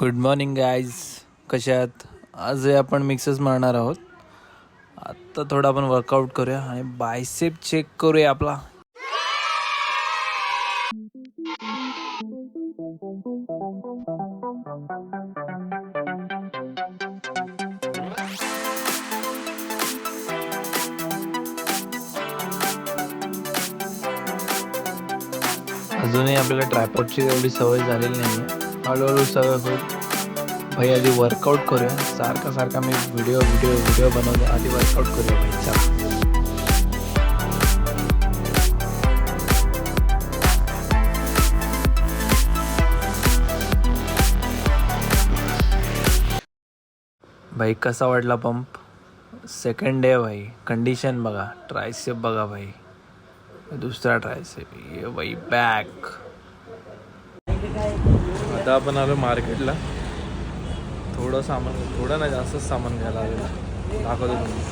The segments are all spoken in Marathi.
गुड मॉर्निंग गाईज, कशा आहात? आज आपण मिक्सेस मारणार आहोत. आत्ता थोडा आपण वर्कआउट करूया आणि बायसेप चेक करूया आपला. अजूनही आपल्याला ट्रायपॉडची एवढी सवय झालेली नाही आहे. हळूहळू सवय होईल. भाई आधी वर्कआउट करूया. सारखा मी व्हिडिओ बनवतो. आधी वर्कआउट करूया भाई. चला. भाई कसा वाटला पंप? सेकंड डे भाई. कंडिशन बघा, ट्रायसेप बघा भाई. दुसरा ट्रायसेप ये भाई बॅक. आता आपण आलो मार्केटला. थोडं सामान, थोडं नाही जास्तच सामान घ्यायला आलेलं. दाखवतो तुम्ही.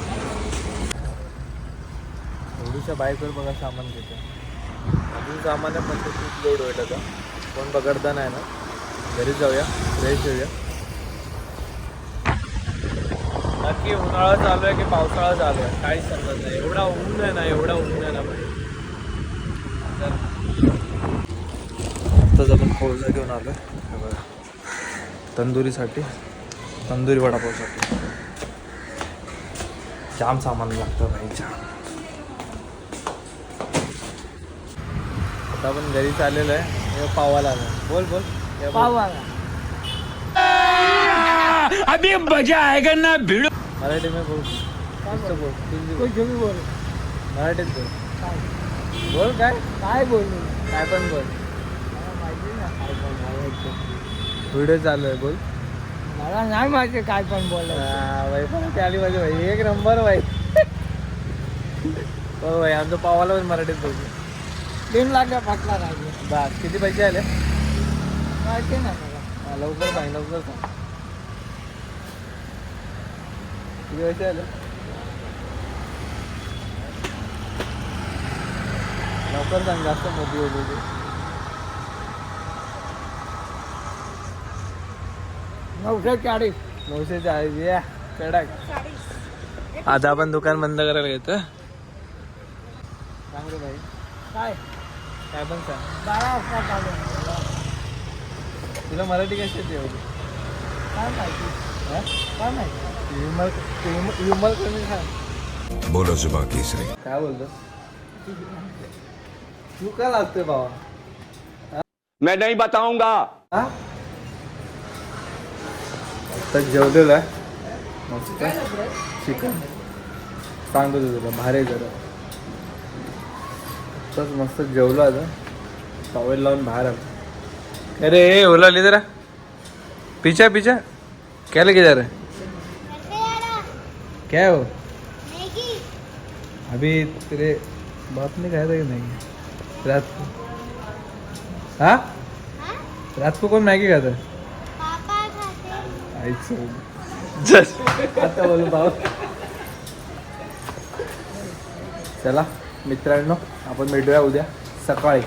थोडीच्या बाईकवर बघा सामान घेतो. अजून सामान आहे पण ते खूप लोड होईल. आता कोण पकडता नाही ना. घरी जाऊया, फ्रेश होऊया. नक्की उन्हाळा चालू आहे की पावसाळा चालू आहे काहीच समजत नाही. एवढा ऊन आहे ना, एवढा ऊन आहे ना भाई. आत्ताच आपण कोळसा घेऊन आलो आहे तंदुरीसाठी, तंदुरी वडापावसाठी. जाम सामान लागतं भाई, जाम. आता आपण घरी चाललेलो आहे. पावाला बोल पावाला अभी मजा आएगा ना भिड़ो. मराठी में बोल. बोल मराठीत बोल. बोल काय बोलू काय पण बोल. माहिती ना काय पण व्हिडिओ चालू आहे, बोल. मला नाही माहिती काय पण बोलायचं. भाई पण ते आली माझी भाई. एक नंबर भाई. हो भाई, आमचं पावाला पण मराठीत बोलतो. 3 लाख फाटला राहिले. बस किती पैसे आले? माहिती ना मला. लवकर सांग, लवकर सांग. किती पैसे आले? लवकर सांग, जास्त मोठी होती ती. 940. 940. या कडक. आता आपण दुकान बंद करायला घेतो. सांग रे भाई, काय काय पण सांग. 12 वाजता चालू. तुला मराठी कशी येते एवढी? काय माहिती, हा? काय माहिती. युमल कमी सांग. बोलो जुबा केसरी. काय बोलतो तू? काय लागतोय बाबा? मैं नहीं बताऊंगा. हा, आता जेवलेलं आहे मस्त चिकन. सांगतो तुला भारी जरा. आत्ताच मस्त जेवलो. आता टॉवेल लावून बाहेर आलो. अरे ओला ले जरा. पीछा क्या लेके जा रहे हैं? क्या हो? अभी तेरे बाप ने खाया था कि नहीं रात को? हाँ, रात को कौन मैगी खाता है? आता बोलू भाऊ. चला मित्रांनो, आपण भेटूया उद्या सकाळी.